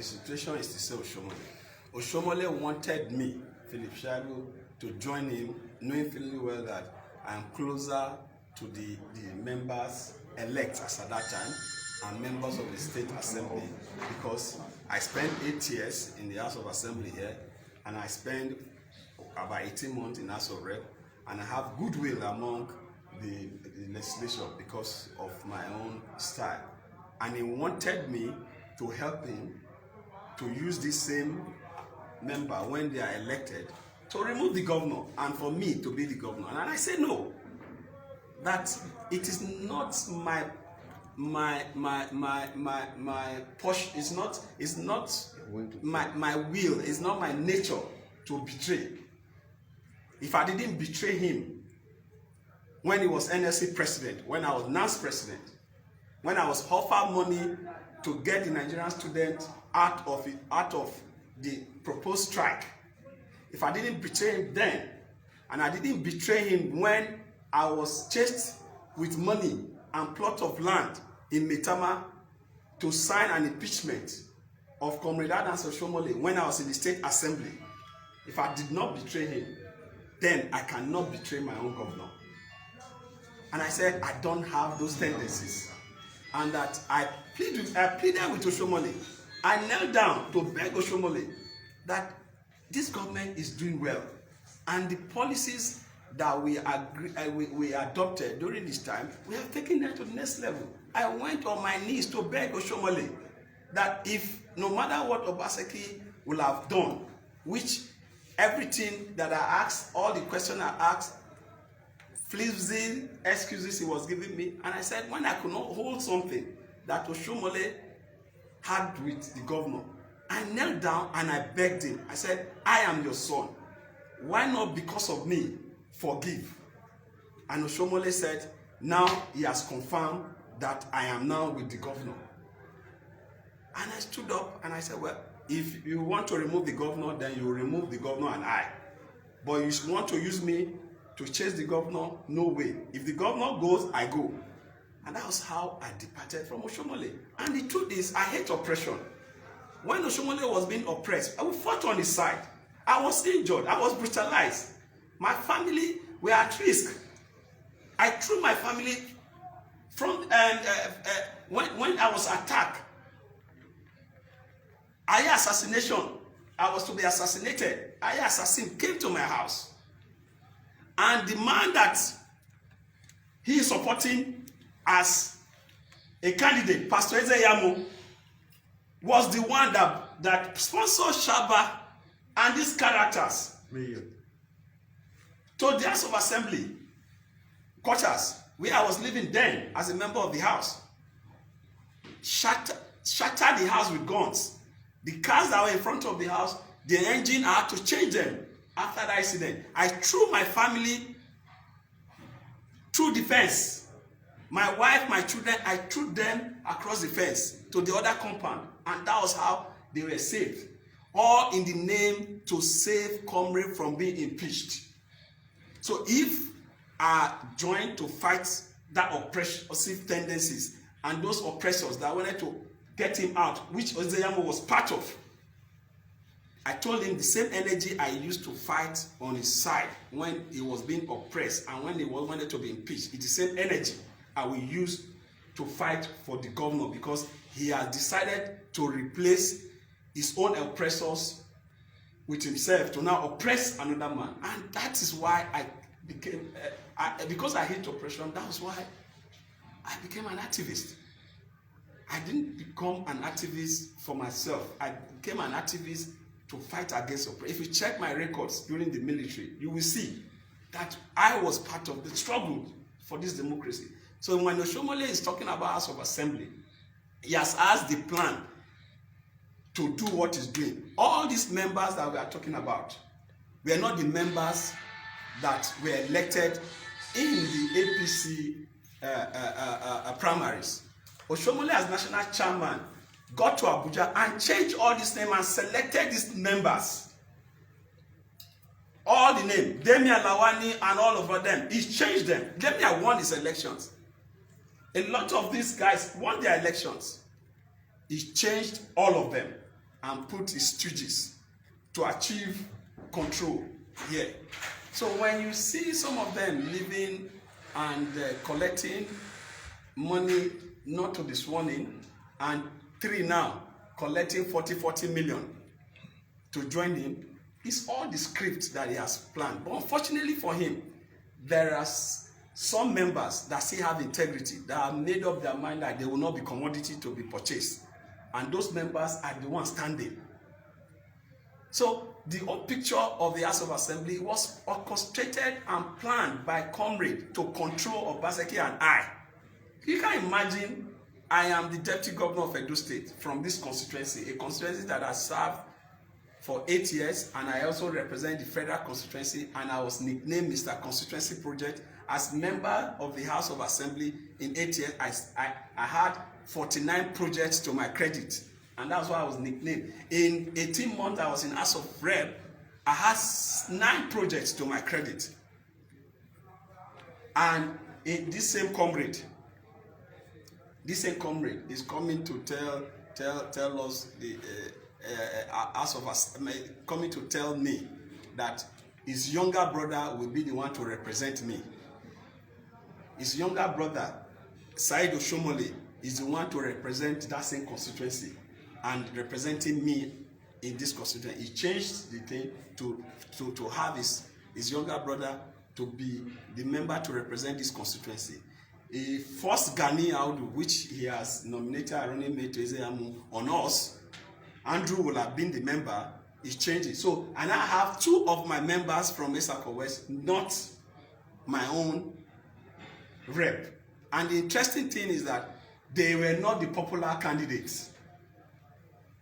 the situation is to say Oshiomhole. Oshiomhole wanted me, Philip Shaibu, to join him, knowing fully well that I am closer to the members elect as at that time and members of the State Assembly, because I spent 8 years in the House of Assembly here, and I spent about 18 months in House of Rep, and I have goodwill among the legislature because of my own style. And he wanted me to help him to use this same member when they are elected to remove the governor and for me to be the governor. And I say no, that it is not my push, it's not my will, it's not my nature to betray. If I didn't betray him when he was NLC president, when I was NAS president, when I was offered money to get the Nigerian students out of the proposed strike, if I didn't betray him then, and I didn't betray him when I was chased with money and plot of land in Metama to sign an impeachment of Comrade Oshiomhole when I was in the State Assembly, if I did not betray him, then I cannot betray my own governor. And I said I don't have those tendencies, and that I pleaded with Oshiomhole. I knelt down to beg Oshiomhole that this government is doing well, and the policies that we adopted during this time, we have taken them to the next level. I went on my knees to beg Oshiomhole that if no matter what Obaseki will have done, which everything that I asked, all the questions I asked, flimsy excuses he was giving me, and I said when I could not hold something that Oshiomhole had with the governor, I knelt down and I begged him. I said, I am your son. Why not because of me forgive? And Oshiomhole said, now he has confirmed that I am now with the governor. And I stood up and I said, well, if you want to remove the governor, then you remove the governor and I. But you want to use me to chase the governor? No way. If the governor goes, I go. And that was how I departed from Oshiomhole. And the truth is, I hate oppression. When Oshiomhole was being oppressed, I fought on his side. I was injured. I was brutalized. My family were at risk. I threw my family from when I was attacked. Aya assassination. I was to be assassinated. Aya assassin came to my house, and the man that he is supporting as a candidate, Pastor Ezeyamo, was the one that sponsored Shaba and these characters to the House of Assembly quarters, where I was living then as a member of the House. Shattered the house with guns. The cars that were in front of the house, the engine, I had to change them after the accident. I threw my family through the fence. My wife, my children, I threw them across the fence to the other compound. And that was how they were saved. All in the name to save Comrade from being impeached. So if I joined to fight that oppressive tendencies and those oppressors that wanted to get him out, which Ezeyamo was part of, I told him the same energy I used to fight on his side when he was being oppressed and when he wanted to be impeached, it's the same energy I will use to fight for the governor, because he has decided to replace his own oppressors with himself to now oppress another man. And that is why I became, because I hate oppression, that was why I became an activist. I didn't become an activist for myself. I became an activist to fight against oppression. If you check my records during the military, you will see that I was part of the struggle for this democracy. So when Oshiomhole is talking about House of Assembly, he has asked the plan to do what he's doing. All these members that we are talking about were not the members that were elected in the APC primaries. Oshiomhole, as national chairman, got to Abuja and changed all these names and selected these members. All the names, Damian Lawani and all of them, he changed them. Damian won his elections. A lot of these guys won their elections. He changed all of them. and put his stooges to achieve control here. So when you see some of them living and collecting money not to be sworn in, and 3 now collecting 40 million to join him, it's all the script that he has planned. But unfortunately for him, there are some members that still have integrity, that have made up their mind that they will not be commodity to be purchased, and those members are the ones standing. So the whole picture of the House of Assembly was orchestrated and planned by Comrade to control Obaseki and I. You can imagine, I am the deputy governor of Edo State from this constituency, a constituency that has served for 8 years, and I also represent the federal constituency, and I was nicknamed Mr. Constituency Project. As member of the House of Assembly in 8 years, I had 49 projects to my credit, and that's why I was nicknamed. In 18 months I was in House of Rep, I had 9 projects to my credit. And this same comrade is coming to tell us, the House of Assembly, coming to tell me that his younger brother will be the one to represent me. His younger brother, Oshiomhole, is the one to represent that same constituency and representing me in this constituency. He changed the thing to have his younger brother to be the member to represent this constituency. A first Gani Audu, which he has nominated on us, Andrew will have been the member. He changed it. So, and I have 2 of my members from Esako West, not my own rep. And the interesting thing is that they were not the popular candidates.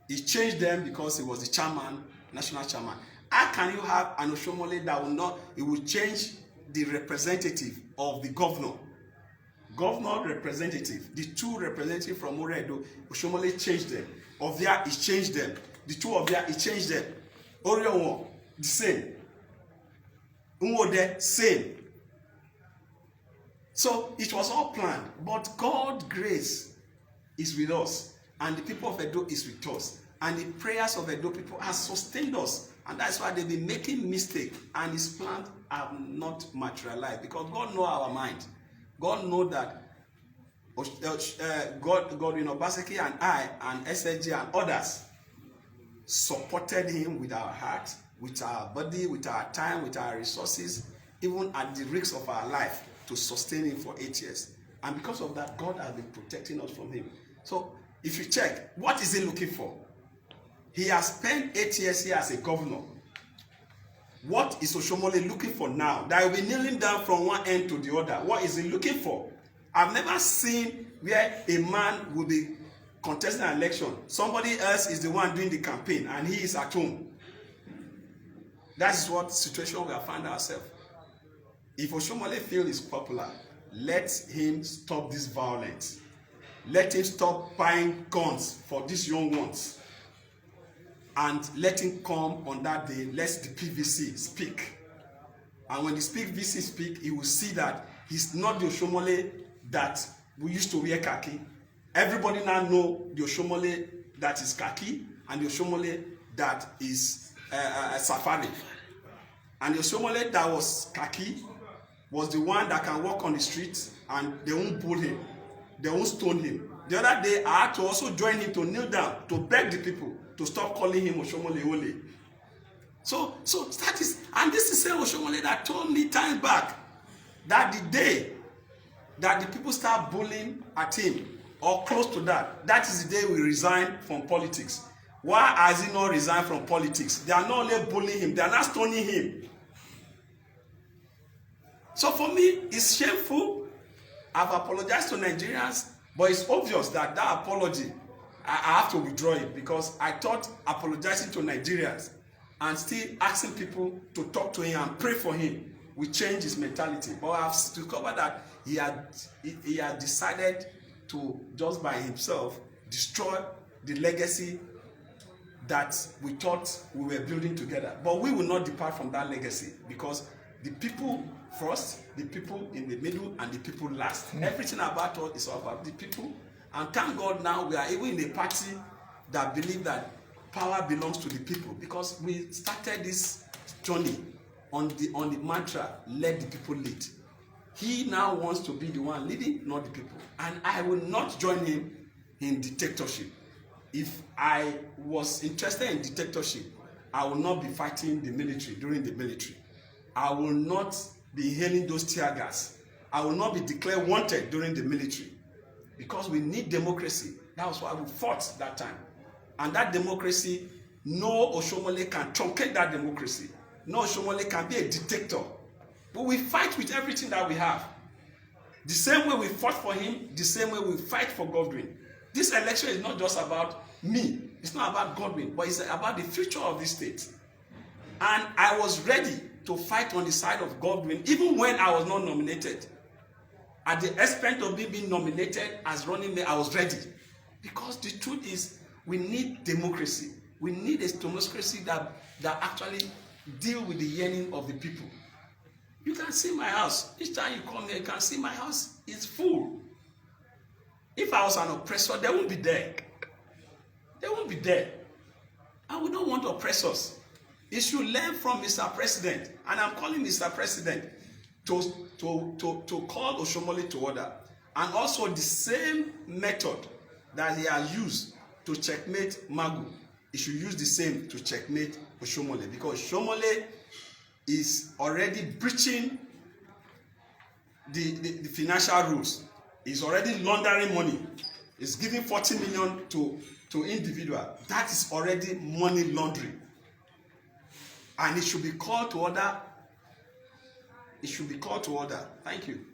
He changed them because he was the chairman, national chairman. How can you have an Oshiomhole that will not, it will change the representative of the governor? Governor representative, the 2 representatives from Oredo, Oshiomhole changed them. Ovia, he changed them. The 2 Ovia, he changed them. Orionwo, the same. Unwode, same. So it was all planned, but God's grace is with us, and the people of Edo is with us, and the prayers of Edo people have sustained us, and that's why they've been making mistakes, and his plans have not materialized, because God knows our mind. God knows that God in Obaseki and I and SLG and others supported him with our heart, with our body, with our time, with our resources, even at the risk of our life, to sustain him for 8 years. And because of that, God has been protecting us from him. So if you check, what is he looking for? He has spent 8 years here as a governor. What is Oshiomhole looking for now? That will be kneeling down from one end to the other. What is he looking for? I've never seen where a man will be contesting an election. Somebody else is the one doing the campaign and he is at home. That is what situation we have found ourselves. If Oshiomhole feels is popular, let him stop this violence. Let him stop buying guns for these young ones. And let him come on that day, let the PVC speak. And when the PVC speak, he will see that he's not the Oshiomhole that we used to wear khaki. Everybody now know the Oshiomhole that is khaki and the Oshiomhole that is safari. And the Oshiomhole that was khaki was the one that can walk on the streets and they won't pull him, they won't stone him. The other day, I had to also join him to kneel down to beg the people to stop calling him Oshiomhole Ole. So that is, and this is the same Oshiomhole that told me time back that the day that the people start bullying at him or close to that, that is the day we resign from politics. Why has he not resigned from politics? They are not only bullying him, they are not stoning him. So for me, it's shameful. I've apologized to Nigerians, but it's obvious that that apology, I have to withdraw it, because I thought apologizing to Nigerians and still asking people to talk to him and pray for him will change his mentality. But I've discovered that he had decided to, just by himself, destroy the legacy that we thought we were building together. But we will not depart from that legacy, because the people first, the people in the middle, and the people last. Everything about us is about the people. And thank God now we are even in a party that believe that power belongs to the people, because we started this journey on the mantra, let the people lead. He now wants to be the one leading, not the people. And I will not join him in dictatorship. If I was interested in dictatorship, I will not be fighting the military during the military. I will not be inhaling those tear gas. I will not be declared wanted during the military, because we need democracy. That was why we fought that time. And that democracy, no Oshiomhole can truncate that democracy. No Oshiomhole can be a dictator. But we fight with everything that we have. The same way we fought for him, the same way we fight for Godwin. This election is not just about me. It's not about Godwin, but it's about the future of this state. And I was ready to fight on the side of Godwin, even when I was not nominated. At the expense of me being nominated as running mate, I was ready. Because the truth is, we need democracy. We need a democracy that actually deal with the yearning of the people. You can see my house. Each time you come here, you can see my house is full. If I was an oppressor, they won't be there. They won't be there. And we don't want oppressors. You should learn from Mr. President. And I'm calling Mr. President to call Oshiomhole to order. And also the same method that he has used to checkmate Magu, he should use the same to checkmate Oshiomhole, because Oshiomhole is already breaching the financial rules. He's already laundering money. He's giving 40 million to individual. That is already money laundering. And it should be called to order. It should be called to order. Thank you.